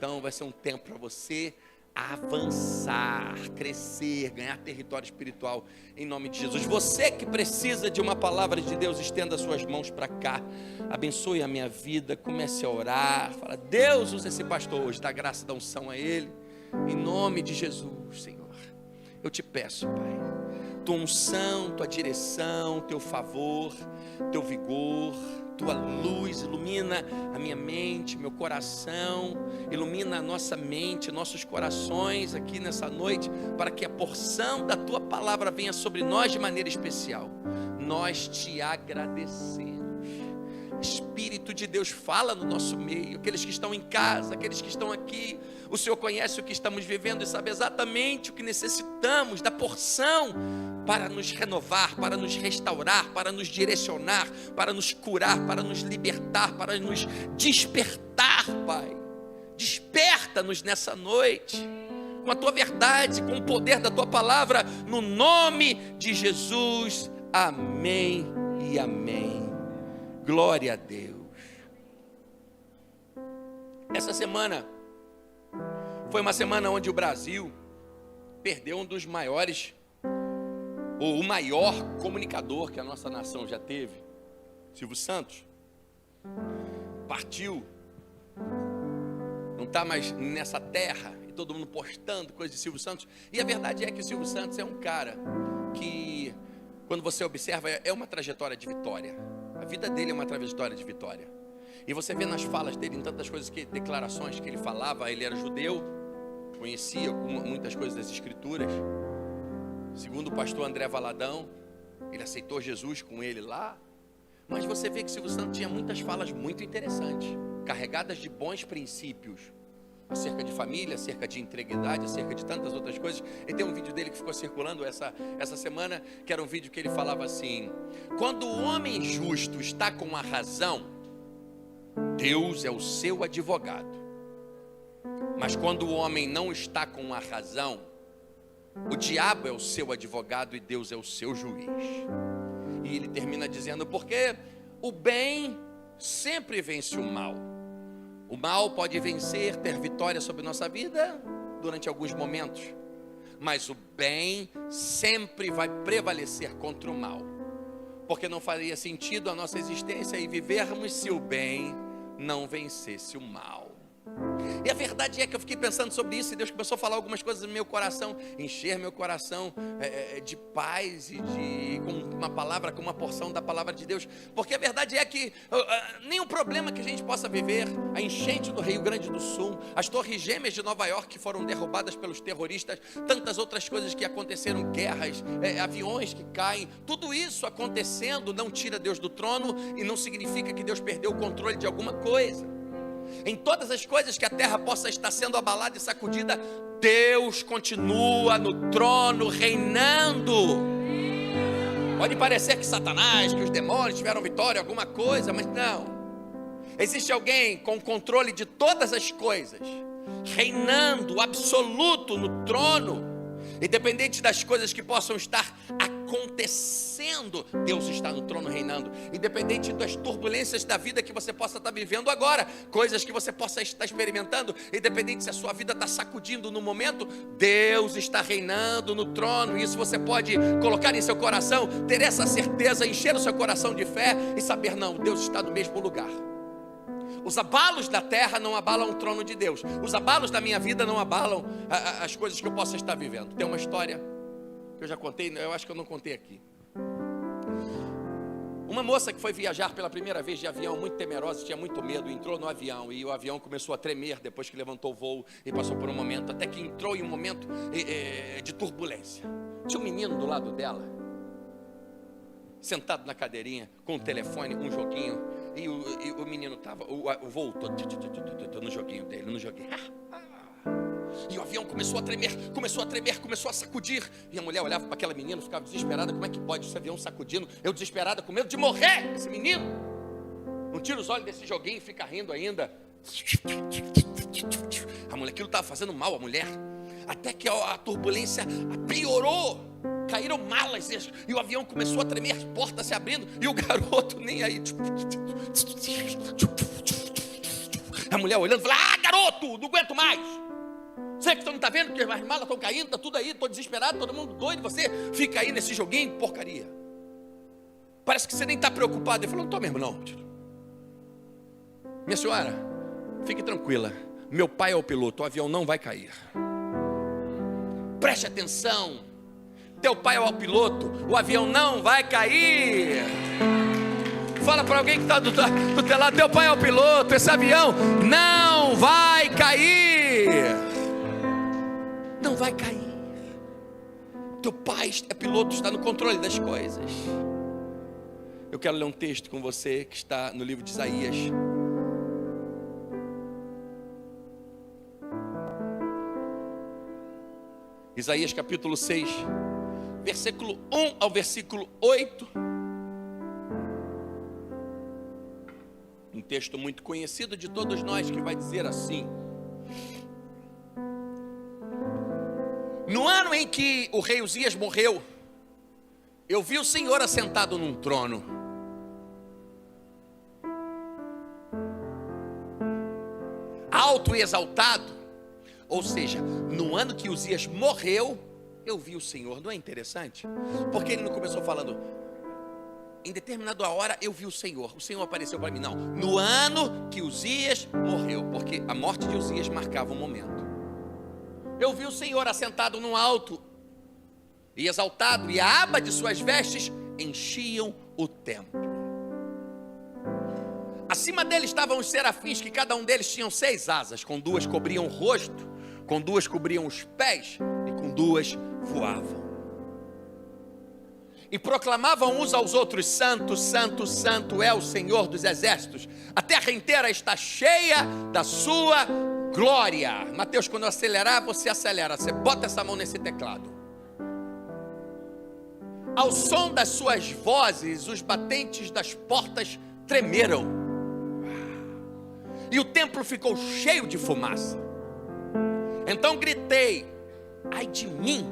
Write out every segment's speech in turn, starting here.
Então vai ser um tempo para você avançar, crescer, ganhar território espiritual em nome de Jesus. Você que precisa de uma palavra de Deus, estenda suas mãos para cá, abençoe a minha vida, comece a orar, fala: Deus, usa esse pastor hoje, dá graça, dá unção a ele, em nome de Jesus. Senhor, eu te peço, Pai, tua unção, tua direção, teu favor, teu vigor, tua luz, ilumina a minha mente, meu coração, ilumina a nossa mente, nossos corações aqui nessa noite, para que a porção da tua palavra venha sobre nós de maneira especial. Nós te agradecemos. Espírito de Deus, fala no nosso meio, aqueles que estão em casa, aqueles que estão aqui. O Senhor conhece o que estamos vivendo e sabe exatamente o que necessitamos da porção para nos renovar, para nos restaurar, para nos direcionar, para nos curar, para nos libertar, para nos despertar, Pai. Desperta-nos nessa noite com a tua verdade, com o poder da tua palavra, no nome de Jesus. Amém e amém. Glória a Deus. Essa semana foi uma semana onde o Brasil perdeu um dos maiores, ou o maior comunicador que a nossa nação já teve. Silvio Santos partiu, não está mais nessa terra, e todo mundo postando coisas de Silvio Santos. E a verdade é que o Silvio Santos é um cara que, quando você observa, é uma trajetória de vitória. A vida dele é uma trajetória de vitória. E você vê nas falas dele, em tantas coisas, declarações que ele falava. Ele era judeu, conhecia muitas coisas das escrituras. Segundo o pastor André Valadão, ele aceitou Jesus com ele lá. Mas você vê que Silvio Santos tinha muitas falas muito interessantes, carregadas de bons princípios, acerca de família, acerca de integridade, acerca de tantas outras coisas. E tem um vídeo dele que ficou circulando essa semana, que era um vídeo que ele falava assim: quando o homem justo está com a razão, Deus é o seu advogado. Mas quando o homem não está com a razão, o diabo é o seu advogado e Deus é o seu juiz. E ele termina dizendo: porque o bem sempre vence o mal. O mal pode vencer, ter vitória sobre nossa vida durante alguns momentos, mas o bem sempre vai prevalecer contra o mal, porque não faria sentido a nossa existência e vivermos se o bem não vencesse o mal. E a verdade é que eu fiquei pensando sobre isso, e Deus começou a falar algumas coisas no meu coração, encher meu coração de paz e com uma palavra, com uma porção da palavra de Deus. Porque a verdade é que nenhum problema que a gente possa viver, a enchente do Rio Grande do Sul, as torres gêmeas de Nova York que foram derrubadas pelos terroristas, tantas outras coisas que aconteceram, guerras, aviões que caem, tudo isso acontecendo não tira Deus do trono e não significa que Deus perdeu o controle de alguma coisa. Em todas as coisas que a terra possa estar sendo abalada e sacudida, Deus continua no trono reinando. Pode parecer que Satanás, que os demônios tiveram vitória, alguma coisa, mas não. Existe alguém com controle de todas as coisas, reinando absoluto no trono. Independente das coisas que possam estar acontecendo, Deus está no trono reinando. Independente das turbulências da vida que você possa estar vivendo agora, coisas que você possa estar experimentando, independente se a sua vida está sacudindo no momento, Deus está reinando no trono. Isso você pode colocar em seu coração, ter essa certeza, encher o seu coração de fé e saber: não, Deus está no mesmo lugar. Os abalos da terra não abalam o trono de Deus. Os abalos da minha vida não abalam as coisas que eu possa estar vivendo. Tem uma história que eu já contei, eu acho que eu não contei aqui. Uma moça que foi viajar pela primeira vez de avião, muito temerosa, tinha muito medo, entrou no avião e o avião começou a tremer depois que levantou o voo e passou por um momento, até que entrou em um momento de turbulência. Tinha um menino do lado dela, sentado na cadeirinha, com o telefone, um joguinho. E o menino estava, o voo todo no joguinho dele, no joguinho. E o avião começou a tremer, começou a sacudir. E a mulher olhava para aquela menina, ficava desesperada: como é que pode esse avião sacudindo? Eu desesperada, com medo de morrer, esse menino. Não tira os olhos desse joguinho e fica rindo ainda. A mulher, aquilo estava fazendo mal à mulher. Até que a turbulência piorou. Caíram malas e o avião começou a tremer, as portas se abrindo e o garoto nem aí. A mulher olhando, fala: ah, garoto, não aguento mais. Você que não está vendo que as malas estão caindo, está tudo aí, estou desesperado, todo mundo doido, você fica aí nesse joguinho, porcaria. Parece que você nem está preocupado. Ele falou: não estou mesmo não. Minha senhora, fique tranquila, meu pai é o piloto, o avião não vai cair. Preste atenção, teu pai é o piloto, o avião não vai cair. Fala para alguém que está do teu lado: teu pai é o piloto, esse avião não vai cair. Não vai cair. Teu pai é piloto, está no controle das coisas. Eu quero ler um texto com você que está no livro de Isaías. Isaías capítulo 6, versículo 1 ao versículo 8. Um texto muito conhecido de todos nós, que vai dizer assim: no ano em que o rei Uzias morreu, eu vi o Senhor assentado num trono, alto e exaltado. Ou seja, no ano que Uzias morreu, eu vi o Senhor. Não é interessante? Porque ele não começou falando: em determinada hora eu vi o Senhor apareceu para mim. Não, no ano que Uzias morreu, porque a morte de Uzias marcava um momento. Eu vi o Senhor assentado num alto e exaltado, e a aba de suas vestes enchiam o templo. Acima dele estavam os serafins, que cada um deles tinham 6 asas, com 2 cobriam o rosto, com 2 cobriam os pés, e com 2 voavam. E proclamavam uns aos outros: santo, santo, santo é o Senhor dos exércitos, a terra inteira está cheia da sua glória. Mateus, quando eu acelerar, você acelera, você bota essa mão nesse teclado. Ao som das suas vozes, os batentes das portas tremeram, e o templo ficou cheio de fumaça. Então gritei: ai de mim,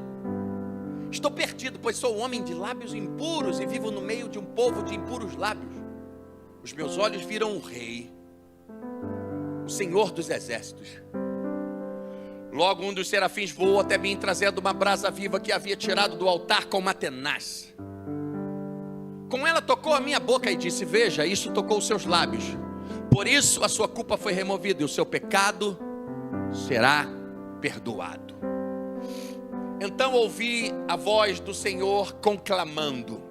estou perdido, pois sou homem de lábios impuros e vivo no meio de um povo de impuros lábios. Os meus olhos viram o Rei, o Senhor dos exércitos. Logo um dos serafins voou até mim, trazendo uma brasa viva que havia tirado do altar com uma tenaz. Com ela tocou a minha boca e disse: veja, isso tocou os seus lábios, por isso a sua culpa foi removida e o seu pecado será perdoado. Então ouvi a voz do Senhor conclamando: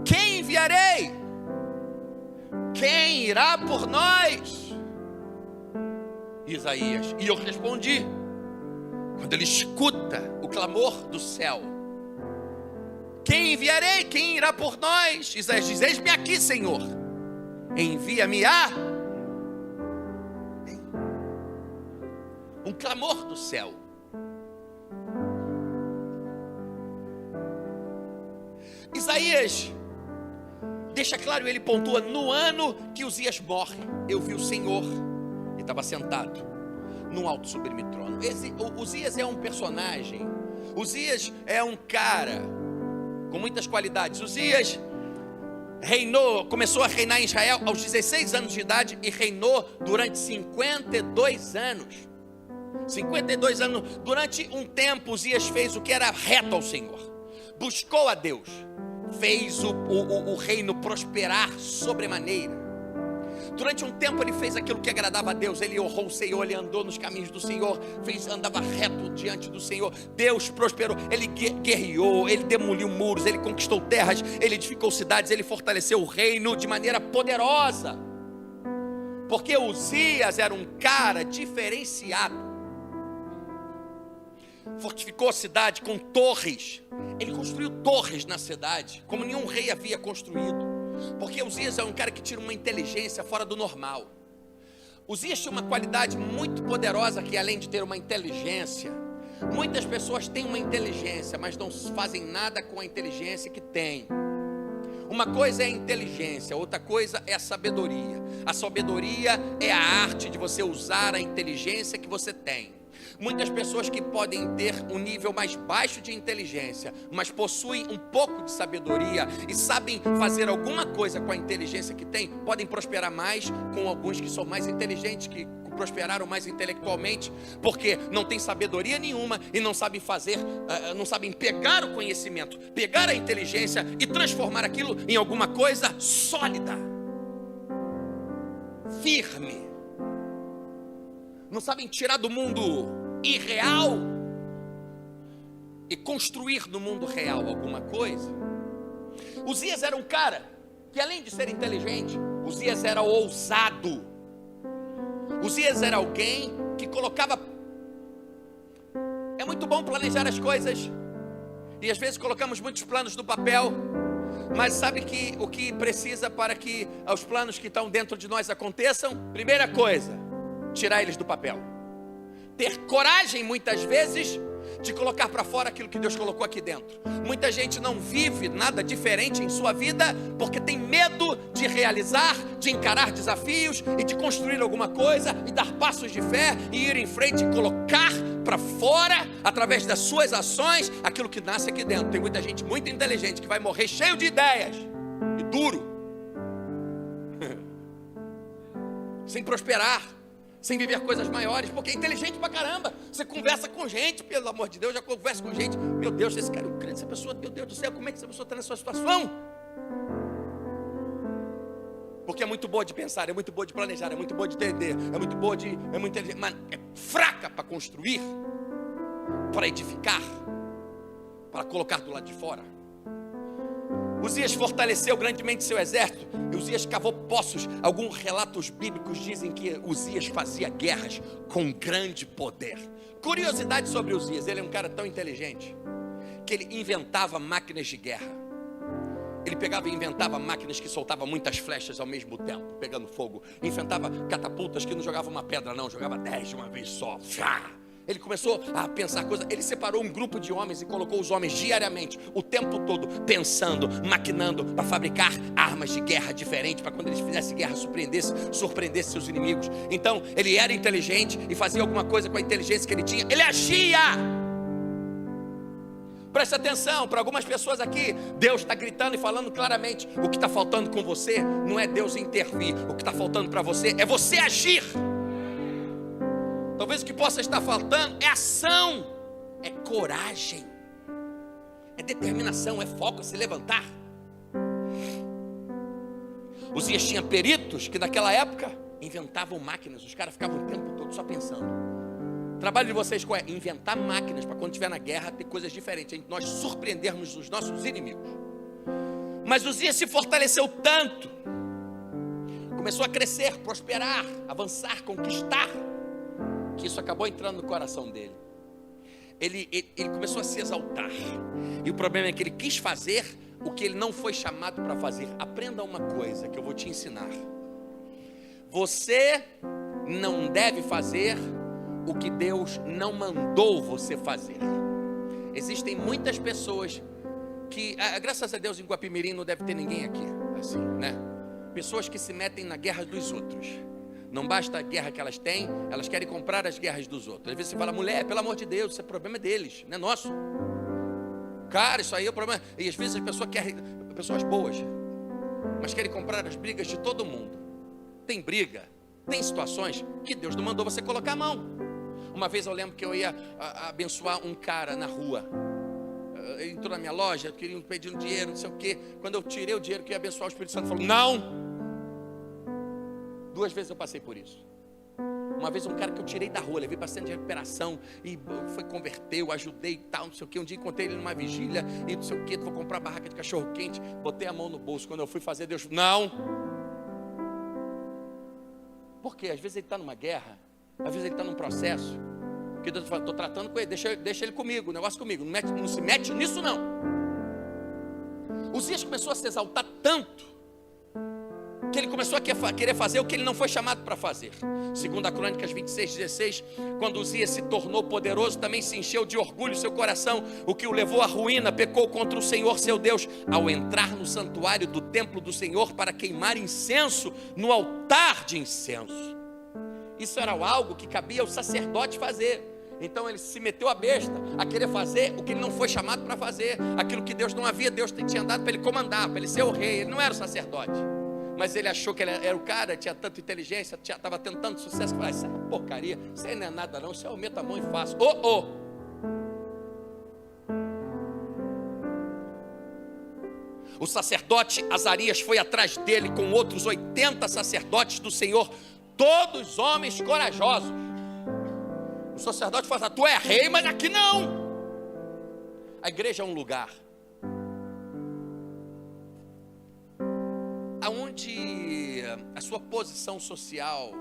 quem enviarei? Quem irá por nós? Isaías. E eu respondi, quando ele escuta o clamor do céu: quem enviarei? Quem irá por nós? Isaías diz: eis-me aqui, Senhor, envia-me a... Um clamor do céu. Isaías deixa claro, ele pontua: no ano que Uzias morre, eu vi o Senhor, ele estava sentado num alto sublime trono. Uzias é um personagem, Uzias é um cara com muitas qualidades. Uzias começou a reinar em Israel aos 16 anos de idade e reinou durante 52 anos. 52 anos, durante um tempo Uzias fez o que era reto ao Senhor, buscou a Deus, fez o reino prosperar sobremaneira. Durante um tempo ele fez aquilo que agradava a Deus, ele honrou o Senhor, ele andou nos caminhos do Senhor, andava reto diante do Senhor. Deus prosperou, ele guerreou, ele demoliu muros, ele conquistou terras, ele edificou cidades, ele fortaleceu o reino de maneira poderosa, porque Uzias era um cara diferenciado. Fortificou a cidade com torres, ele construiu torres na cidade, como nenhum rei havia construído, porque Uzias é um cara que tinha uma inteligência fora do normal. Uzias tinha uma qualidade muito poderosa, que além de ter uma inteligência, muitas pessoas têm uma inteligência, mas não fazem nada com a inteligência que têm. Uma coisa é a inteligência, outra coisa é a sabedoria. A sabedoria é a arte de você usar a inteligência que você tem. Muitas pessoas que podem ter um nível mais baixo de inteligência, mas possuem um pouco de sabedoria e sabem fazer alguma coisa com a inteligência que têm, podem prosperar mais com alguns que são mais inteligentes, que prosperaram mais intelectualmente, porque não tem sabedoria nenhuma e não sabem fazer, não sabem pegar o conhecimento, pegar a inteligência e transformar aquilo em alguma coisa sólida, firme. Não sabem tirar do mundo irreal e construir no mundo real alguma coisa. Uzias era um cara que, além de ser inteligente, Uzias era ousado. Uzias era alguém que colocava... É muito bom planejar as coisas, e às vezes colocamos muitos planos no papel, mas sabe que o que precisa para que os planos que estão dentro de nós aconteçam? Primeira coisa, tirar eles do papel. Ter coragem, muitas vezes, de colocar para fora aquilo que Deus colocou aqui dentro. Muita gente não vive nada diferente em sua vida porque tem medo de realizar, de encarar desafios e de construir alguma coisa e dar passos de fé e ir em frente e colocar para fora, através das suas ações, aquilo que nasce aqui dentro. Tem muita gente muito inteligente que vai morrer cheio de ideias e duro, sem prosperar, sem viver coisas maiores, porque é inteligente pra caramba. Você conversa com gente, pelo amor de Deus, já conversa com gente. Meu Deus, esse cara é um crente, essa pessoa, meu Deus do céu, como é que essa pessoa está nessa situação? Porque é muito boa de pensar, é muito boa de planejar, é muito boa de entender, é muito boa de, é muito inteligente, mas é fraca para construir, para edificar, para colocar do lado de fora. Uzias fortaleceu grandemente seu exército, e Uzias cavou poços. Alguns relatos bíblicos dizem que Uzias fazia guerras com grande poder. Curiosidade sobre Uzias: ele é um cara tão inteligente que ele inventava máquinas de guerra. Ele pegava e inventava máquinas que soltavam muitas flechas ao mesmo tempo, pegando fogo. Inventava catapultas que não jogavam uma pedra não, jogava 10 de uma vez só. Ele começou a pensar coisas. Ele separou um grupo de homens e colocou os homens diariamente, o tempo todo, pensando, maquinando para fabricar armas de guerra diferentes, para quando eles fizessem guerra surpreendesse seus inimigos. Então ele era inteligente e fazia alguma coisa com a inteligência que ele tinha. Ele agia. Preste atenção, para algumas pessoas aqui, Deus está gritando e falando claramente: o que está faltando com você não é Deus intervir, o que está faltando para você é você agir. Talvez o que possa estar faltando é ação, é coragem, é determinação, é foco, é se levantar. Uzias tinha peritos que naquela época inventavam máquinas. Os caras ficavam o tempo todo só pensando. O trabalho de vocês qual é? Inventar máquinas para quando estiver na guerra ter coisas diferentes, nós surpreendermos os nossos inimigos. Mas Uzias se fortaleceu tanto, começou a crescer, prosperar, avançar, conquistar, que isso acabou entrando no coração dele. Ele começou a se exaltar. E o problema é que ele quis fazer o que ele não foi chamado para fazer. Aprenda uma coisa que eu vou te ensinar: você não deve fazer o que Deus não mandou você fazer. Existem muitas pessoas que, graças a Deus, em Guapimirim não deve ter ninguém aqui assim, né? Pessoas que se metem na guerra dos outros. Não basta a guerra que elas têm, elas querem comprar as guerras dos outros. Às vezes você fala: mulher, pelo amor de Deus, isso é problema deles, não é nosso. Cara, isso aí é o problema. E às vezes as pessoas querem, pessoas boas, mas querem comprar as brigas de todo mundo. Tem briga, tem situações que Deus não mandou você colocar a mão. Uma vez eu lembro que eu ia abençoar um cara na rua. Ele entrou na minha loja, queria pedir um dinheiro, não sei o quê. Quando eu tirei o dinheiro que ia abençoar, o Espírito Santo falou: não. 2 vezes eu passei por isso. Uma vez um cara que eu tirei da rua, levei para centro de recuperação e foi converteu, ajudei e tal, não sei o que. Um dia encontrei ele numa vigília e não sei o que, vou comprar barraca de cachorro quente, botei a mão no bolso. Quando eu fui fazer, Deus, não. Porque às vezes ele está numa guerra, às vezes ele está num processo, que Deus fala: estou tratando com ele, deixa ele comigo, o negócio comigo, não se mete nisso não. Uzias começou a se exaltar tanto que ele começou a querer fazer o que ele não foi chamado para fazer. Segundo a Crônicas 26:16, quando Uzias se tornou poderoso, também se encheu de orgulho seu coração, o que o levou à ruína. Pecou contra o Senhor seu Deus, ao entrar no santuário do templo do Senhor para queimar incenso no altar de incenso. Isso era algo que cabia ao sacerdote fazer. Então ele se meteu a besta a querer fazer o que ele não foi chamado para fazer, aquilo que Deus não havia, Deus tinha dado para ele comandar, para ele ser o rei. Ele não era o sacerdote, mas ele achou que ele era o cara, tinha tanta inteligência, estava tendo tanto sucesso, que falou: isso é uma porcaria, isso aí não é nada não, isso é eu meto a mão e faço. O sacerdote Azarias foi atrás dele com outros 80 sacerdotes do Senhor, todos homens corajosos. O sacerdote fala: tu é rei, mas aqui não. A igreja é um lugar aonde a sua posição social,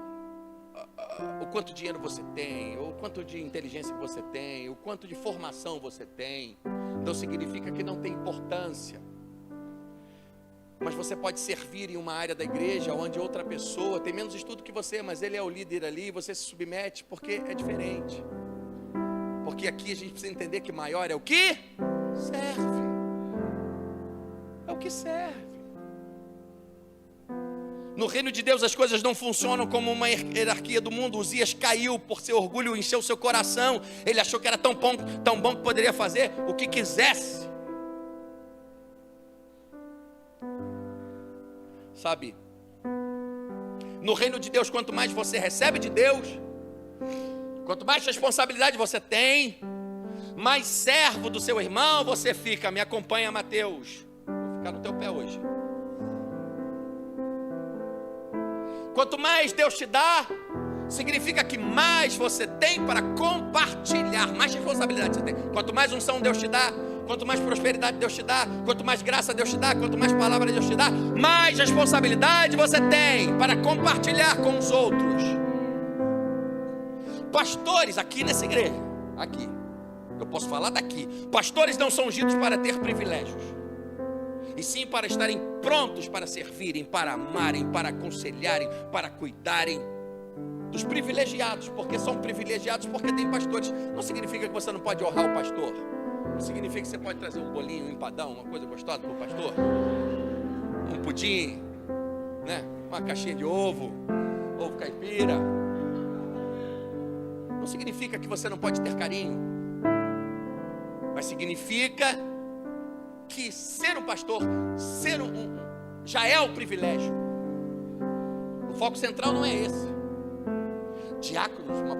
o quanto dinheiro você tem, o quanto de inteligência você tem, o quanto de formação você tem, não significa que não tem importância. Mas você pode servir em uma área da igreja onde outra pessoa tem menos estudo que você, mas ele é o líder ali, você se submete, porque é diferente. Porque aqui a gente precisa entender que maior é o que serve. É o que serve. No reino de Deus as coisas não funcionam como uma hierarquia do mundo. Uzias caiu por seu orgulho, encheu seu coração. Ele achou que era tão bom que poderia fazer o que quisesse. Sabe, no reino de Deus, quanto mais você recebe de Deus, quanto mais responsabilidade você tem, mais servo do seu irmão você fica. Me acompanha, Mateus. Vou ficar no teu pé hoje. Quanto mais Deus te dá, significa que mais você tem para compartilhar, mais responsabilidade você tem. Quanto mais unção Deus te dá, quanto mais prosperidade Deus te dá, quanto mais graça Deus te dá, quanto mais palavra Deus te dá, mais responsabilidade você tem para compartilhar com os outros. Pastores aqui nessa igreja, aqui, eu posso falar daqui, pastores não são ungidos para ter privilégios, e sim para estarem prontos para servirem, para amarem, para aconselharem, para cuidarem dos privilegiados, porque são privilegiados porque tem pastores. Não significa que você não pode honrar o pastor, não significa que você pode trazer um bolinho, um empadão, uma coisa gostosa para o pastor, um pudim, né? Uma caixinha de ovo caipira. Não significa que você não pode ter carinho, mas significa que ser um pastor, já é um privilégio. O foco central não é esse. Diáconos, uma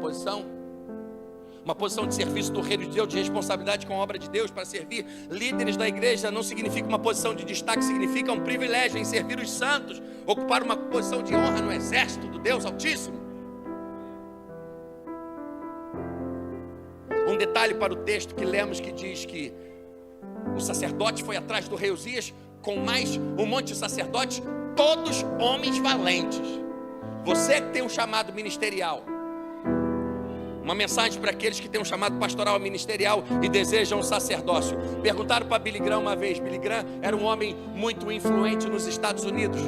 posição de serviço do reino de Deus, de responsabilidade com a obra de Deus para servir. Líderes da igreja não significa uma posição de destaque, significa um privilégio em servir os santos, ocupar uma posição de honra no exército do Deus Altíssimo. Um detalhe para o texto que lemos, que diz que o sacerdote foi atrás do rei Uzias com mais um monte de sacerdotes, todos homens valentes. Você que tem um chamado ministerial, uma mensagem para aqueles que têm um chamado pastoral ministerial e desejam um sacerdócio. Perguntaram para Billy Graham uma vez. Billy Graham era um homem muito influente nos Estados Unidos.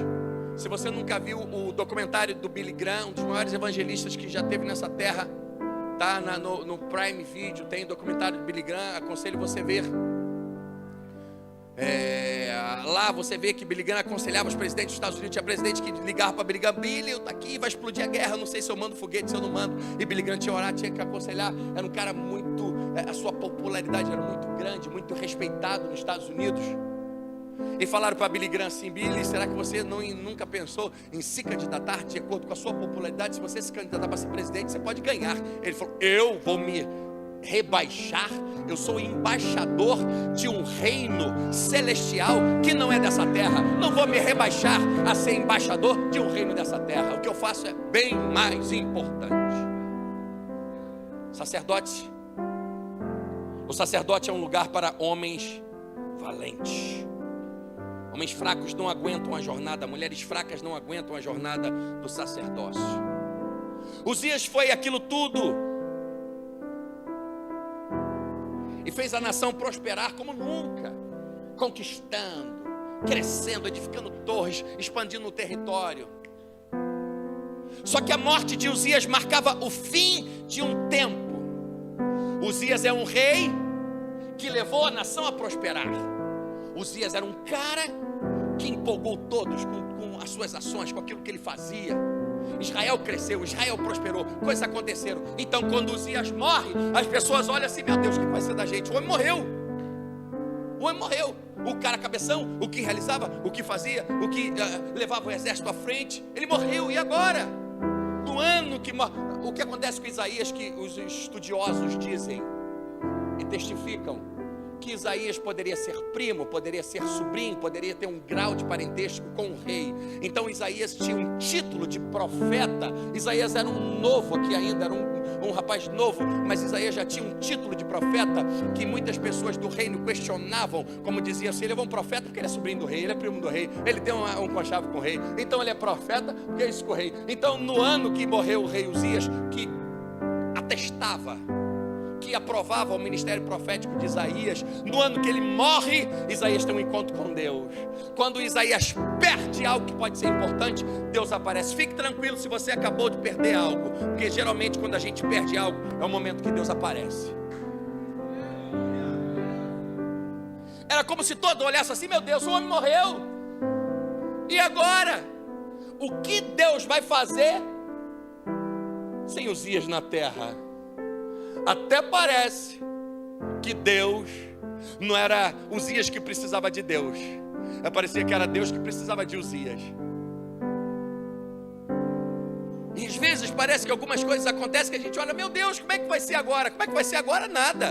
Se você nunca viu o documentário do Billy Graham, um dos maiores evangelistas que já teve nessa terra, tá no Prime Video, tem o documentário do Billy Graham, aconselho você ver. Lá você vê que Billy Graham aconselhava os presidentes dos Estados Unidos. Tinha presidente que ligava para Billy Graham: Billy, eu tô aqui, vai explodir a guerra, não sei se eu mando foguete, se eu não mando. E Billy Graham tinha que orar, tinha que aconselhar. Era um cara muito, a sua popularidade era muito grande, muito respeitado nos Estados Unidos. E falaram para Billy Graham assim: Billy, será que você nunca pensou em se candidatar de acordo com a sua popularidade? Se você se candidatar para ser presidente, você pode ganhar. Ele falou: eu vou me rebaixar, eu sou embaixador de um reino celestial que não é dessa terra. Não vou me rebaixar a ser embaixador de um reino dessa terra. O que eu faço é bem mais importante. Sacerdote. O sacerdote é um lugar para homens valentes. Homens fracos não aguentam a jornada, mulheres fracas não aguentam a jornada do sacerdócio. Uzias foi aquilo tudo e fez a nação prosperar como nunca, conquistando, crescendo, edificando torres, expandindo o território. Só que a morte de Uzias marcava o fim de um tempo. Uzias é um rei que levou a nação a prosperar. Uzias era um cara que empolgou todos com as suas ações, com aquilo que ele fazia. Israel cresceu, Israel prosperou, coisas aconteceram. Então quando Uzias morre, as pessoas olham assim, meu Deus, o que vai ser da gente? O homem morreu. O homem morreu. O cara cabeção, o que realizava, o que fazia, o que levava o exército à frente, ele morreu. E agora? No ano que morre, o que acontece com Isaías, que os estudiosos dizem e testificam, que Isaías poderia ser primo, poderia ser sobrinho, poderia ter um grau de parentesco com o rei. Então Isaías tinha um título de profeta. Isaías era um novo aqui ainda, era um rapaz novo, mas Isaías já tinha um título de profeta, que muitas pessoas do reino questionavam, como diziam assim, ele é um profeta porque ele é sobrinho do rei, ele é primo do rei, ele tem um conchavo com o rei, então ele é profeta porque é isso com o rei. Então no ano que morreu o rei Uzias, que atestava, que aprovava o ministério profético de Isaías, no ano que ele morre, Isaías tem um encontro com Deus. Quando Isaías perde algo que pode ser importante, Deus aparece. Fique tranquilo se você acabou de perder algo, porque geralmente quando a gente perde algo, é o momento que Deus aparece. Era como se todo olhasse assim, meu Deus, o homem morreu, e agora? O que Deus vai fazer sem Uzias na terra? Até parece que Deus não era Uzias que precisava de Deus, parecia que era Deus que precisava de Uzias. E às vezes parece que algumas coisas acontecem que a gente olha, meu Deus, como é que vai ser agora? Como é que vai ser agora? Nada.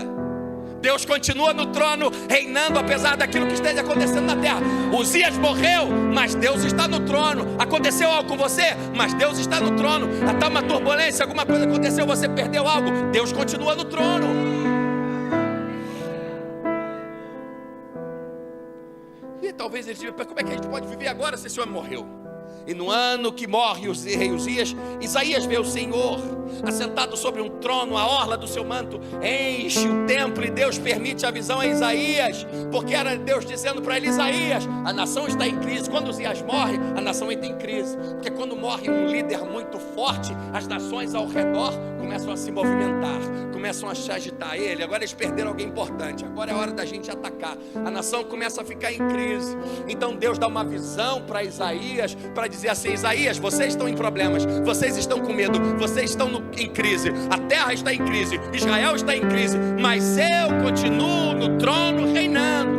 Deus continua no trono, reinando apesar daquilo que esteja acontecendo na terra. Uzias morreu, mas Deus está no trono. Aconteceu algo com você, mas Deus está no trono. Até uma turbulência, alguma coisa aconteceu, você perdeu algo, Deus continua no trono. E talvez ele diga, como é que a gente pode viver agora se esse homem morreu? E no ano que morre o rei Uzias, Isaías vê o Senhor assentado sobre um trono, a orla do seu manto enche o templo, e Deus permite a visão a Isaías, porque era Deus dizendo para ele, Isaías, a nação está em crise. Quando Uzias morre, a nação entra em crise, porque quando morre um líder muito forte, as nações ao redor começam a se movimentar, começam a se agitar. Agora eles perderam alguém importante, agora é hora da gente atacar. A nação começa a ficar em crise. Então Deus dá uma visão para Isaías, para dizer assim, Isaías, vocês estão em problemas, vocês estão com medo, vocês estão em crise, a terra está em crise, Israel está em crise, mas eu continuo no trono reinando.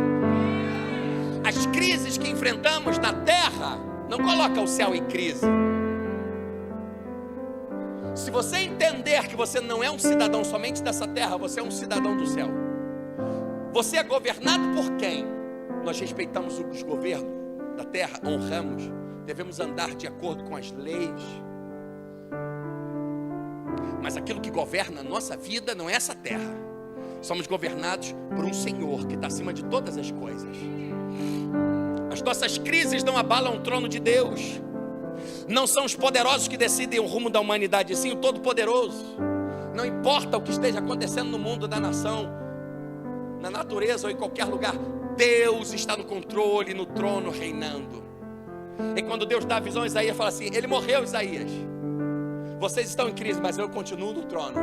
As crises que enfrentamos na terra não colocam o céu em crise. Se você entender que você não é um cidadão somente dessa terra, você é um cidadão do céu. Você é governado por quem? Nós respeitamos os governos da terra, honramos, devemos andar de acordo com as leis. Mas aquilo que governa a nossa vida não é essa terra. Somos governados por um Senhor que está acima de todas as coisas. As nossas crises não abalam o trono de Deus. Não são os poderosos que decidem o rumo da humanidade, sim o Todo-Poderoso. Não importa o que esteja acontecendo no mundo, da nação, na natureza ou em qualquer lugar, Deus está no controle, no trono, reinando. E quando Deus dá a visão a Isaías, fala assim, ele morreu, Isaías, vocês estão em crise, mas eu continuo no trono,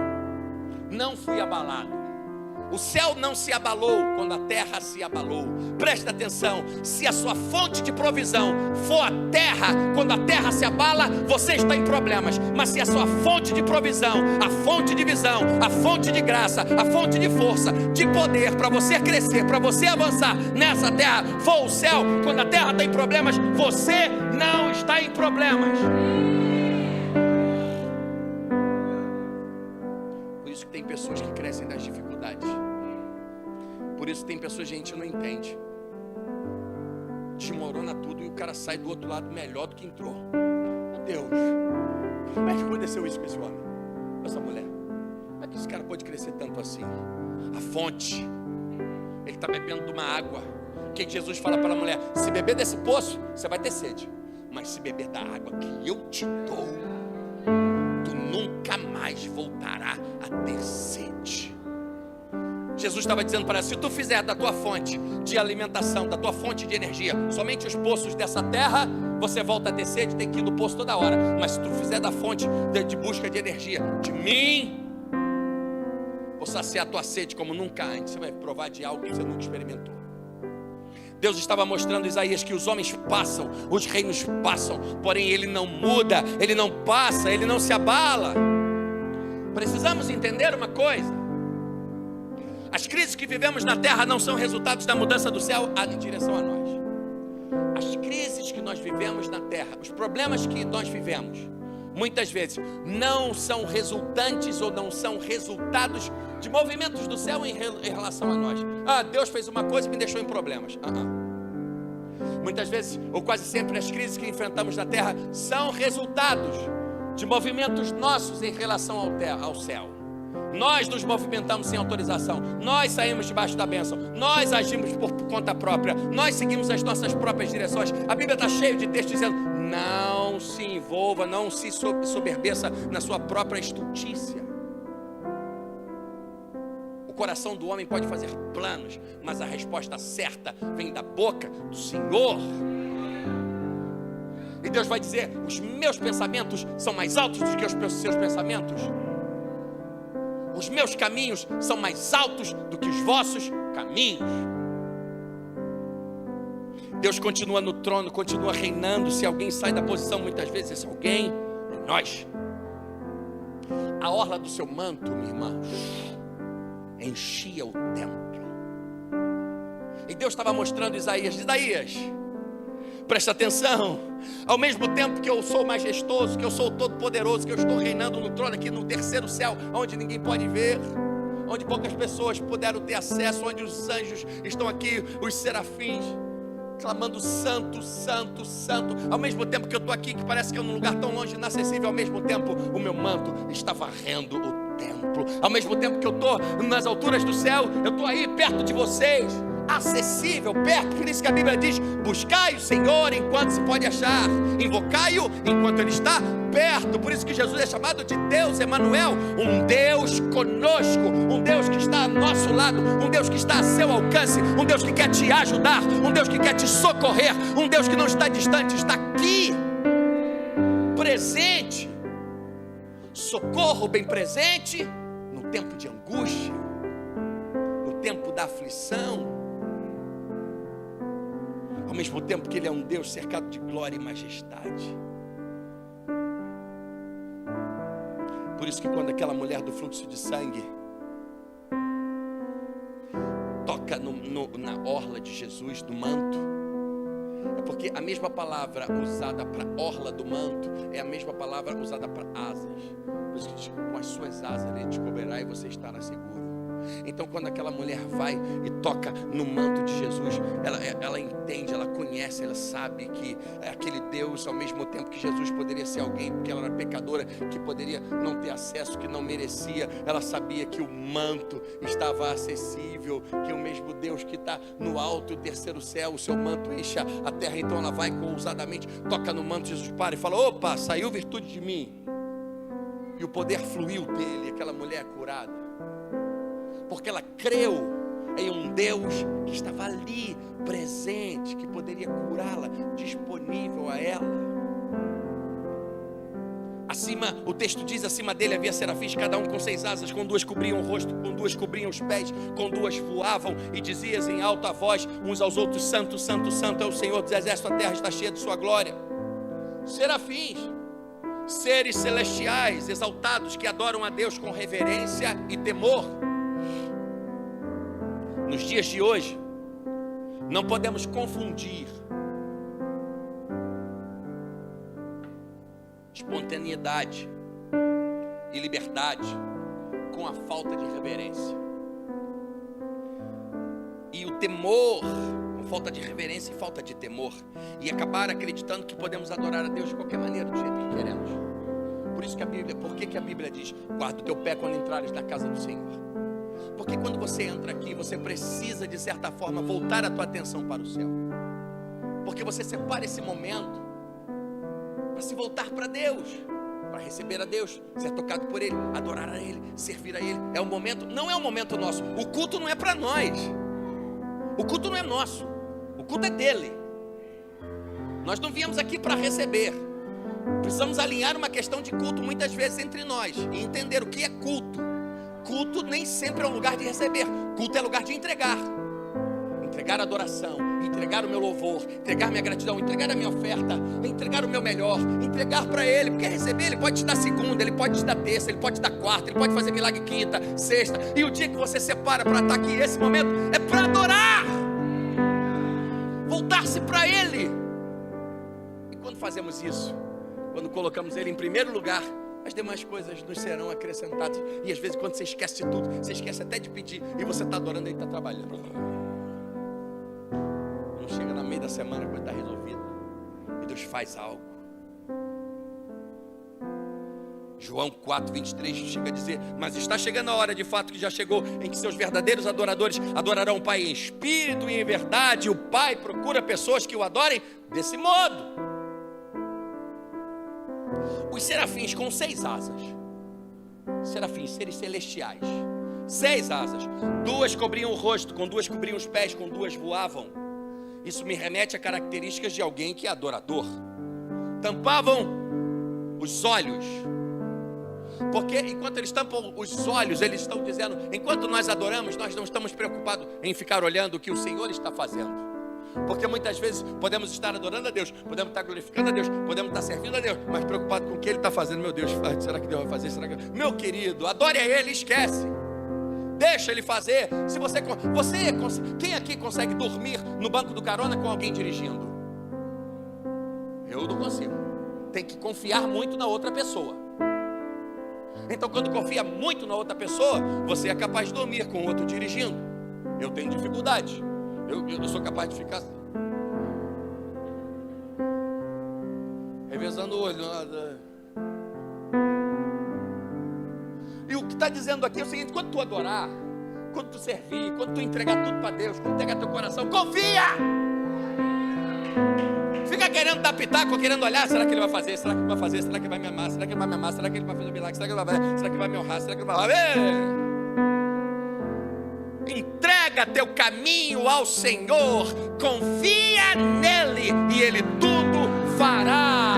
não fui abalado. O céu não se abalou quando a terra se abalou. Presta atenção, se a sua fonte de provisão for a terra, quando a terra se abala, você está em problemas. Mas se a sua fonte de provisão, a fonte de visão, a fonte de graça, a fonte de força, de poder, para você crescer, para você avançar nessa terra, for o céu, quando a terra está em problemas, você não está em problemas. Por isso que tem pessoas que crescem nas dificuldades. Por isso tem pessoas que a gente não entende. Desmorona tudo e o cara sai do outro lado melhor do que entrou. Meu Deus, como é que aconteceu isso com esse homem, com essa mulher? Como é que esse cara pode crescer tanto assim? A fonte, ele está bebendo de uma água. O que Jesus fala para a mulher? Se beber desse poço, você vai ter sede. Mas se beber da água que eu te dou, tu nunca mais voltará a ter sede. Jesus estava dizendo para ela, se tu fizer da tua fonte de alimentação, da tua fonte de energia, somente os poços dessa terra, você volta a ter sede, tem que ir no poço toda hora. Mas se tu fizer da fonte de busca de energia de mim, vou saciar a tua sede como nunca antes. Você vai provar de algo que você nunca experimentou. Deus estava mostrando a Isaías que os homens passam, os reinos passam, porém ele não muda, ele não passa, ele não se abala. Precisamos entender uma coisa: as crises que vivemos na terra não são resultados da mudança do céu em direção a nós. As crises que nós vivemos na terra, os problemas que nós vivemos, muitas vezes não são resultantes ou não são resultados de movimentos do céu em relação a nós. Deus fez uma coisa e me deixou em problemas. Muitas vezes, ou quase sempre, as crises que enfrentamos na terra são resultados de movimentos nossos em relação ao céu. Nós nos movimentamos sem autorização, nós saímos debaixo da bênção, nós agimos por conta própria, nós seguimos as nossas próprias direções. A Bíblia está cheia de textos dizendo: não se envolva, não se soberbeça na sua própria estultícia. O coração do homem pode fazer planos, mas a resposta certa vem da boca do Senhor. E Deus vai dizer: os meus pensamentos são mais altos do que os seus pensamentos. Os meus caminhos são mais altos do que os vossos caminhos. Deus continua no trono, continua reinando. Se alguém sai da posição, muitas vezes esse alguém é nós. A orla do seu manto, minha irmã, enchia o templo. E Deus estava mostrando a Isaías: presta atenção, ao mesmo tempo que eu sou majestoso, que eu sou todo poderoso, que eu estou reinando no trono aqui no terceiro céu, onde ninguém pode ver, onde poucas pessoas puderam ter acesso, onde os anjos estão aqui, os serafins, clamando santo, santo, santo. Ao mesmo tempo que eu estou aqui, que parece que é num lugar tão longe, inacessível, ao mesmo tempo o meu manto está varrendo o templo. Ao mesmo tempo que eu estou nas alturas do céu, eu estou aí perto de vocês, acessível, perto. Por isso que a Bíblia diz: buscai o Senhor enquanto se pode achar, invocai-o enquanto Ele está perto. Por isso que Jesus é chamado de Deus Emanuel, um Deus conosco, um Deus que está ao nosso lado, um Deus que está a seu alcance, um Deus que quer te ajudar, um Deus que quer te socorrer, um Deus que não está distante, está aqui, presente. Socorro bem presente no tempo de angústia, no tempo da aflição. Ao mesmo tempo que Ele é um Deus cercado de glória e majestade. Por isso que quando aquela mulher do fluxo de sangue toca na orla de Jesus, do manto, é porque a mesma palavra usada para orla do manto é a mesma palavra usada para asas. Por isso que com as suas asas Ele te cobrirá e você estará seguro. Então quando aquela mulher vai e toca no manto de Jesus, ela entende, ela conhece, ela sabe que é aquele Deus, ao mesmo tempo que Jesus poderia ser alguém, porque ela era pecadora, que poderia não ter acesso, que não merecia, ela sabia que o manto estava acessível, que o mesmo Deus que está no alto, o terceiro céu, o seu manto enche a terra. Então ela vai ousadamente, toca no manto, Jesus para e fala: opa, saiu virtude de mim. E o poder fluiu dele, aquela mulher curada, porque ela creu em um Deus que estava ali, presente, que poderia curá-la, disponível a ela. Acima, o texto diz, acima dele havia serafins, cada um com 6 asas, com 2 cobriam o rosto, com 2 cobriam os pés, com 2 voavam, e dizias em alta voz uns aos outros: santo, santo, santo é o Senhor dos exércitos, a terra está cheia de sua glória. Serafins, seres celestiais, exaltados, que adoram a Deus com reverência e temor. Nos dias de hoje, não podemos confundir espontaneidade e liberdade com a falta de reverência. E o temor, com falta de reverência e falta de temor, e acabar acreditando que podemos adorar a Deus de qualquer maneira, do jeito que queremos. Por isso que a Bíblia, por que a Bíblia diz: guarda o teu pé quando entrares na casa do Senhor? Porque quando você entra aqui, você precisa de certa forma voltar a tua atenção para o céu, porque você separa esse momento para se voltar para Deus, para receber a Deus, ser tocado por Ele, adorar a Ele, servir a Ele. É um momento, não é um momento nosso. O culto não é para nós, o culto não é nosso, o culto é dele. Nós não viemos aqui para receber. Precisamos alinhar uma questão de culto muitas vezes entre nós e entender o que é culto. Culto nem sempre é um lugar de receber, culto é lugar de entregar. entregar a adoração, entregar o meu louvor, entregar minha gratidão, entregar a minha oferta, entregar o meu melhor, entregar para Ele, porque receber Ele pode te dar segunda, Ele pode te dar terça, Ele pode te dar quarta, Ele pode fazer milagre quinta, sexta, e o dia que você separa para estar aqui, esse momento é para adorar, voltar-se para Ele. E quando fazemos isso, quando colocamos Ele em primeiro lugar, as demais coisas nos serão acrescentadas. E às vezes quando você esquece de tudo, você esquece até de pedir, e você está adorando, Ele está trabalhando. Não chega no meio da semana, a coisa está resolvida, e Deus faz algo. João 4:23 chega a dizer: mas está chegando a hora, de fato que já chegou, em que seus verdadeiros adoradores adorarão o Pai em espírito e em verdade. O Pai procura pessoas que o adorem desse modo. Os serafins com 6 asas, serafins, seres celestiais, 6 asas, 2 cobriam o rosto, com 2 cobriam os pés, com 2 voavam. Isso me remete a características de alguém que é adorador. Tampavam os olhos, porque enquanto eles tampam os olhos, eles estão dizendo: enquanto nós adoramos, nós não estamos preocupados em ficar olhando o que o Senhor está fazendo. Porque muitas vezes podemos estar adorando a Deus, podemos estar glorificando a Deus, podemos estar servindo a Deus, mas preocupado com o que Ele está fazendo. Meu Deus, será que Deus vai fazer? Será que... Meu querido, adore a Ele, esquece, deixa Ele fazer. Se você quem aqui consegue dormir no banco do carona com alguém dirigindo? Eu não consigo. Tem que confiar muito na outra pessoa. Então quando confia muito na outra pessoa, você é capaz de dormir com o outro dirigindo. Eu tenho dificuldade. Eu sou capaz de ficar revezando o olho. E o que está dizendo aqui é o seguinte: quando tu adorar, quando tu servir, quando tu entregar tudo para Deus, quando entregar teu coração, confia. Fica querendo dar pitaco, querendo olhar: será que Ele vai fazer? Será que Ele vai fazer? Será que Ele vai me amar? Será que Ele vai me amar? Será que Ele vai fazer um milagre? Será que Ele vai me honrar? Será que Ele vai... Entrega teu caminho ao Senhor, confia nele e Ele tudo fará.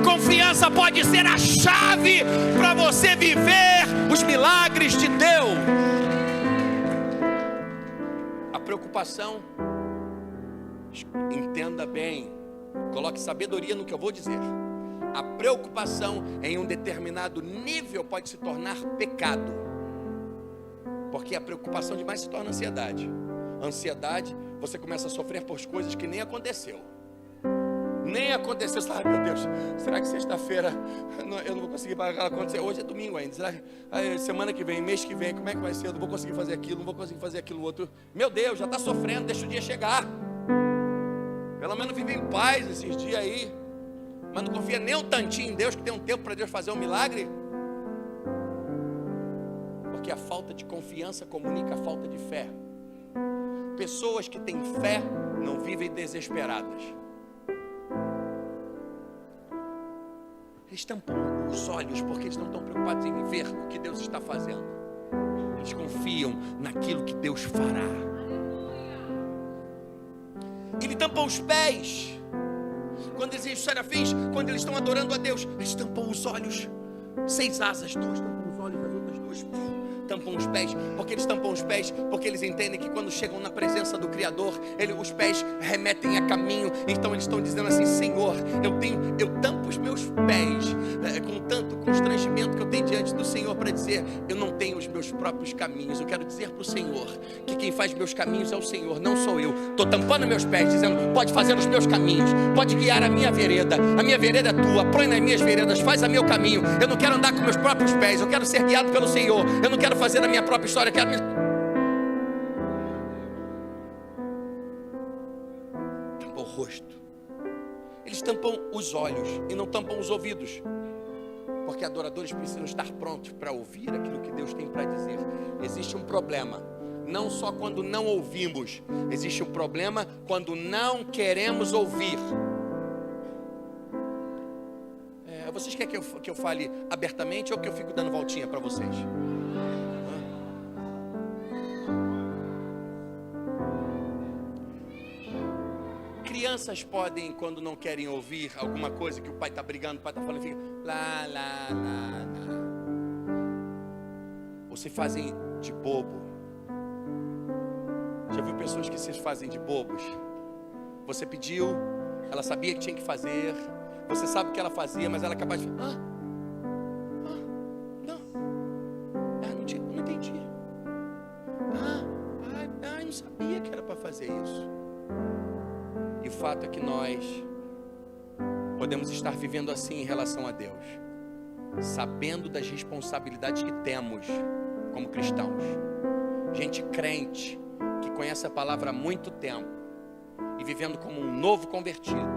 Confiança pode ser a chave para você viver os milagres de Deus. A preocupação, entenda bem, coloque sabedoria no que eu vou dizer. A preocupação em um determinado nível pode se tornar pecado. Porque a preocupação demais se torna ansiedade. Ansiedade, você começa a sofrer por coisas que nem aconteceu. Nem aconteceu. Você fala: meu Deus, será que sexta-feira eu não vou conseguir pagar a conta? Hoje é domingo ainda. Será que semana que vem, mês que vem, como é que vai ser? Eu não vou conseguir fazer aquilo, não vou conseguir fazer aquilo outro. Meu Deus, já está sofrendo, deixa o dia chegar. Pelo menos vive em paz esses dias aí. Mas não confia nem um tantinho em Deus, que tem um tempo para Deus fazer um milagre. Porque a falta de confiança comunica a falta de fé. Pessoas que têm fé não vivem desesperadas. Eles tampam os olhos porque eles não estão preocupados em ver o que Deus está fazendo. Eles confiam naquilo que Deus fará. Ele tampa os pés. Quando eles os serafins, quando eles estão adorando a Deus, eles tampam os olhos. 6 asas, 2 tampam os olhos, as outras 2 tampam os pés. Porque eles tampam os pés? Porque eles entendem que quando chegam na presença do Criador, os pés remetem a caminho. Então eles estão dizendo assim: Senhor, eu tampo os meus pés com tanto constrangimento que eu tenho diante do Senhor para dizer: eu não tenho os meus próprios caminhos. Eu quero dizer para o Senhor que quem faz meus caminhos é o Senhor, não sou eu. Estou tampando meus pés, dizendo: pode fazer os meus caminhos, pode guiar a minha vereda é tua, põe nas minhas veredas, faz a meu caminho. Eu não quero andar com meus próprios pés, eu quero ser guiado pelo Senhor. Eu não quero fazer a minha própria história, eu quero tampam o rosto, eles tampam os olhos e não tampam os ouvidos, porque adoradores precisam estar prontos para ouvir aquilo que Deus tem para dizer. Existe um problema, não só quando não ouvimos, existe um problema quando não queremos ouvir. Vocês querem que eu fale abertamente ou que eu fico dando voltinha para vocês? Crianças podem, quando não querem ouvir alguma coisa que o pai está brigando, o pai está falando, fica lá, lá, lá, lá. Ou se fazem de bobo. Já viu pessoas que se fazem de bobos? Você pediu, ela sabia que tinha que fazer, você sabe o que ela fazia, mas ela é capaz de falar, não entendi. Eu não sabia que era para fazer isso. E o fato é que nós podemos estar vivendo assim em relação a Deus, sabendo das responsabilidades que temos como cristãos. Gente crente, que conhece a palavra há muito tempo, e vivendo como um novo convertido,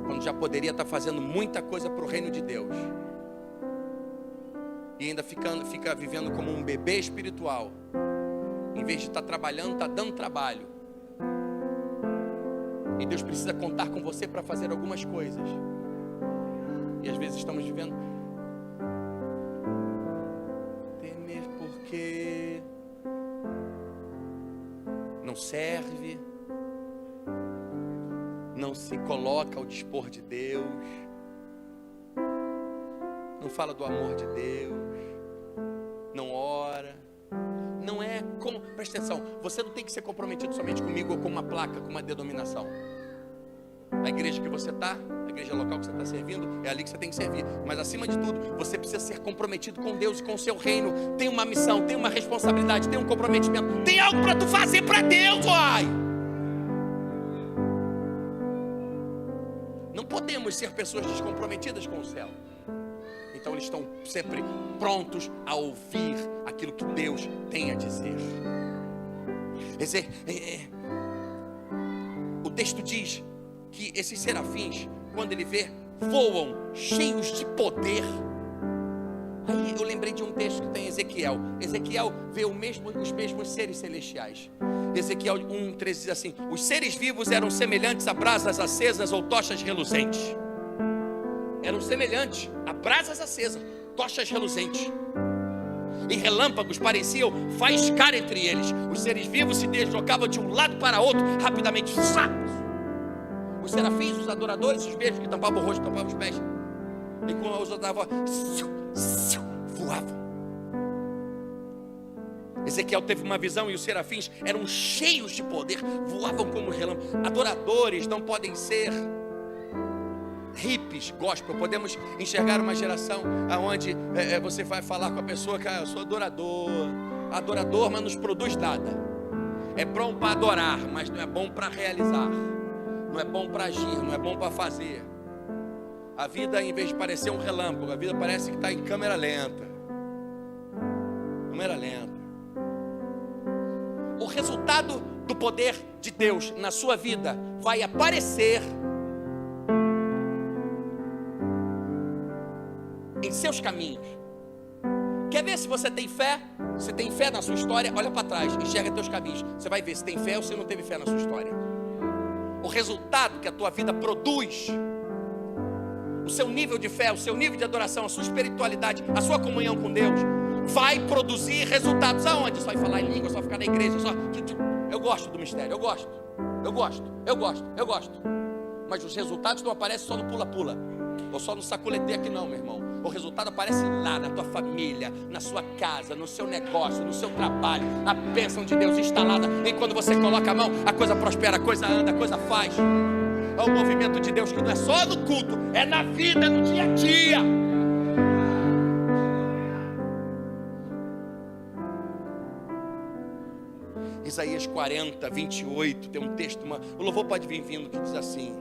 quando já poderia estar fazendo muita coisa para o reino de Deus, e ainda fica vivendo como um bebê espiritual, em vez de estar trabalhando, está dando trabalho. E Deus precisa contar com você para fazer algumas coisas. E às vezes estamos vivendo temer porque não serve, não se coloca ao dispor de Deus, não fala do amor de Deus, não ora. Não é como, presta atenção, você não tem que ser comprometido somente comigo ou com uma placa, com uma denominação. A igreja que você está, a igreja local que você está servindo, é ali que você tem que servir. Mas acima de tudo, você precisa ser comprometido com Deus e com o seu reino. Tem uma missão, tem uma responsabilidade, tem um comprometimento, tem algo para tu fazer para Deus, uai. Não podemos ser pessoas descomprometidas com o céu. Então eles estão sempre prontos a ouvir aquilo que Deus tem a dizer. O texto diz que esses serafins, quando ele vê, voam cheios de poder. Aí eu lembrei de um texto que tem Ezequiel. Ezequiel vê os mesmos seres celestiais. Ezequiel 1:13 diz assim: os seres vivos eram semelhantes a brasas acesas ou tochas reluzentes. Eram semelhantes a brasas acesas, tochas reluzentes. E relâmpagos pareciam faiscar entre eles. Os seres vivos se deslocavam de um lado para outro rapidamente. Os serafins, os adoradores, os beijos que tampavam o rosto, tampavam os pés, e com os outros voavam. Ezequiel teve uma visão e os serafins eram cheios de poder, voavam como relâmpagos. Adoradores não podem ser hippies, gospel. Podemos enxergar uma geração onde você vai falar com a pessoa que eu sou adorador, mas não nos produz nada. É bom para adorar, mas não é bom para realizar, não é bom para agir, não é bom para fazer. A vida, em vez de parecer um relâmpago, a vida parece que está em câmera lenta. O resultado do poder de Deus na sua vida vai aparecer em seus caminhos. Quer ver se você tem fé? Se tem fé na sua história, olha para trás, enxerga teus caminhos. Você vai ver se tem fé ou se não teve fé na sua história. O resultado que a tua vida produz, o seu nível de fé, o seu nível de adoração, a sua espiritualidade, a sua comunhão com Deus, vai produzir resultados aonde? Só vai falar em língua, só ficar na igreja, só. Eu gosto do mistério, eu gosto. Mas os resultados não aparecem só no pula-pula, ou só no saculeteio aqui não, meu irmão. O resultado aparece lá na tua família, na sua casa, no seu negócio, no seu trabalho. A bênção de Deus instalada. E quando você coloca a mão, a coisa prospera, a coisa anda, a coisa faz. É o movimento de Deus que não é só no culto, é na vida, no dia a dia. Isaías 40:28 tem um texto, o louvor pode vir vindo, que diz assim: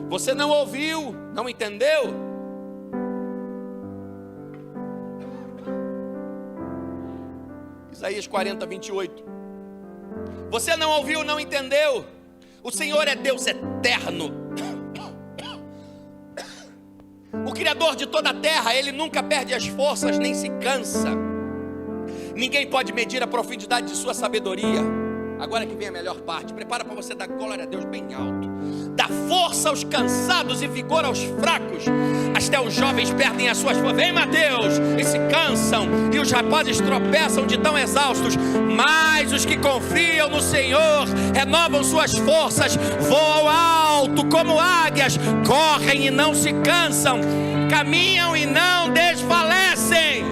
você não ouviu, não entendeu? Isaías 40:28. Você não ouviu, não entendeu? O Senhor é Deus eterno, o Criador de toda a terra. Ele nunca perde as forças, nem se cansa. Ninguém pode medir a profundidade de sua sabedoria. Agora que vem a melhor parte. Prepara para você dar glória a Deus bem alto. Dá força aos cansados e vigor aos fracos. Até os jovens perdem as suas forças. Vem, Mateus, e se cansam, e os rapazes tropeçam de tão exaustos. Mas os que confiam no Senhor renovam suas forças, voam alto como águias, correm e não se cansam, caminham e não desfalecem.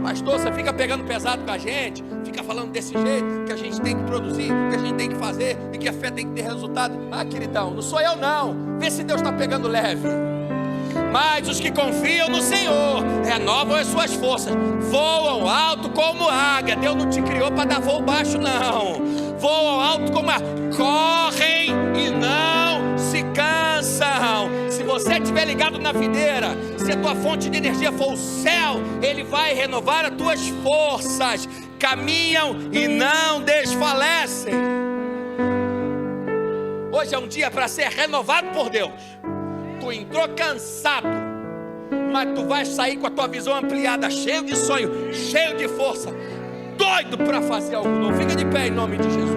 Pastor, você fica pegando pesado com a gente, fica fica falando desse jeito, que a gente tem que produzir, que a gente tem que fazer e que a fé tem que ter resultado. Ah, queridão, não sou eu não. Vê se Deus está pegando leve. Mas os que confiam no Senhor renovam as suas forças, voam alto como águia. Deus não te criou para dar voo baixo, não. Voam alto como águia, correm e não se cansam. Se você estiver ligado na videira, se a tua fonte de energia for o céu, Ele vai renovar as tuas forças. Caminham e não desfalecem. Hoje é um dia para ser renovado por Deus. Tu entrou cansado, mas tu vais sair com a tua visão ampliada, cheio de sonho, cheio de força, doido para fazer algo novo. Fica de pé em nome de Jesus.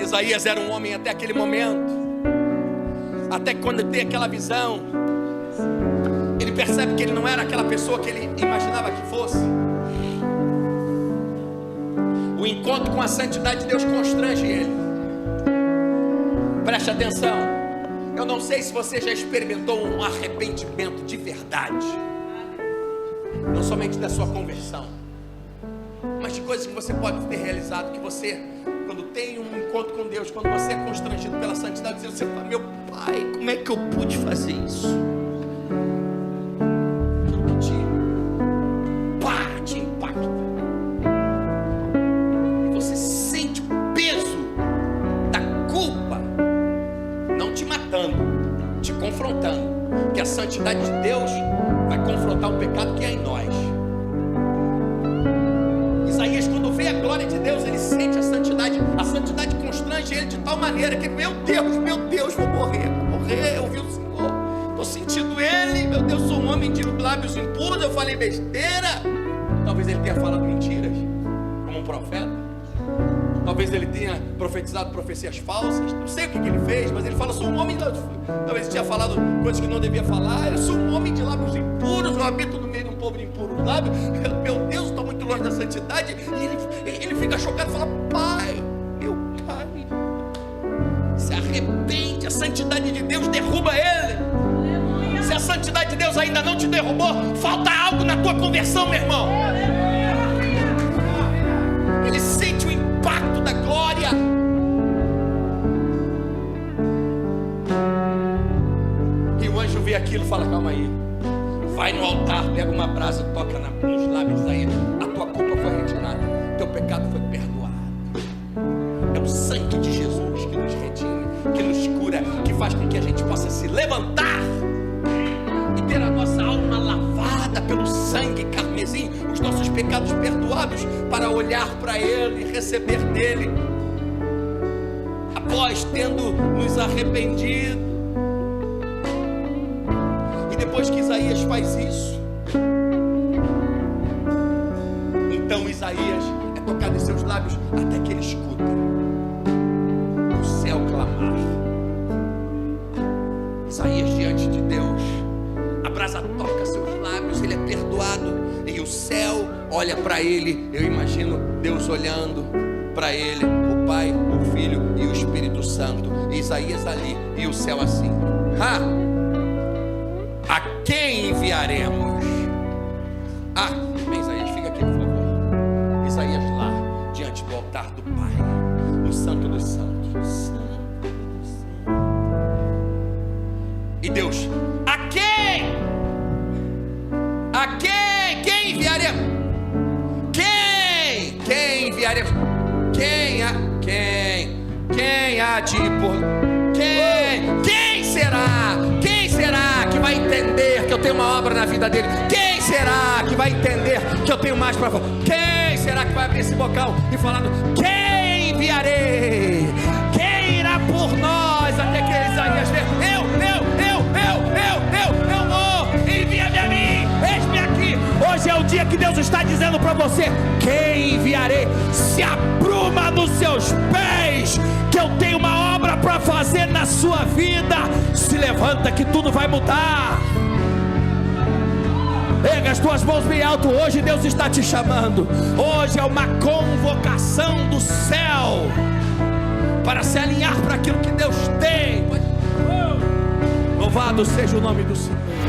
Isaías era um homem até aquele momento, até que quando ele tem aquela visão, ele percebe que ele não era aquela pessoa que ele imaginava que fosse. O encontro com a santidade de Deus constrange ele. Preste atenção. Eu não sei se você já experimentou um arrependimento de verdade, não somente da sua conversão, mas de coisas que você pode ter realizado, que você, quando tem um encontro com Deus, quando você é constrangido pela santidade de Deus, você fala: meu Pai, como é que eu pude fazer isso? Aquilo que te impacta. E você sente o peso da culpa, não te matando, te confrontando. Que a santidade de Deus vai confrontar o pecado que há em nós. Isaías, quando vê a glória de Deus, ele sente a santidade constrange ele de tal maneira que, meu Deus, vou morrer, eu ouvi o Senhor, estou sentindo Ele, meu Deus, sou um homem de lábios impuros, eu falei besteira. Talvez ele tenha falado mentiras, como um profeta, talvez ele tenha profetizado profecias falsas, não sei o que ele fez, mas ele fala: sou um homem de lábios, talvez ele tinha falado coisas que não devia falar, eu sou um homem de lábios impuros, eu habito no meio de um povo de impuros lábios, meu Deus, estou muito longe da santidade. E ele fica chocado e fala: Pai, meu Pai, se arrepende, a santidade de Deus derruba ele. Se a santidade de Deus ainda não te derrubou, falta algo na tua conversão, meu irmão. Ele sente o impacto da glória. E o anjo vê aquilo e fala: calma aí, vai no altar, pega uma brasa, toca nos lábios aí, a tua culpa foi retirada, teu pecado foi perdoado. É o sangue de Jesus que nos redime, que nos cura, que faz com que a gente possa se levantar e ter a nossa alma lavada pelo sangue carmesim, os nossos pecados perdoados, para olhar para Ele e receber dele, após tendo nos arrependido. E depois que Isaías faz isso, então Isaías é tocado em seus lábios até que ele escuta o céu clamar. Isaías diante de Deus, a brasa toca seus lábios, ele é perdoado, e o céu olha para ele. Eu imagino Deus olhando para ele, o Pai, o Filho e o Espírito Santo, e Isaías ali e o céu assim: a quem enviaremos? Isaías, fica aqui, por favor. Isaías lá, diante do altar do Pai, no Santo dos Santos. E Deus: a quem? A quem? Quem enviaremos? Quem enviaremos? Quem há de por... Quem será? Quem será que vai entender que eu tenho uma obra na vida dele? Quem será que vai entender que eu tenho mais para falar? Quem será que vai abrir esse bocal e falar: quem enviarei? Quem irá por nós até que Isaías vê? Eu vou, envia-me a mim, eis-me aqui. Hoje é o dia que Deus está dizendo para você: quem enviarei? Se apruma nos seus pés, que eu tenho uma obra para fazer na sua vida. Se levanta que tudo vai mudar. Pega as tuas mãos bem alto. Hoje Deus está te chamando. Hoje é uma convocação do céu para se alinhar para aquilo que Deus tem. Louvado seja o nome do Senhor.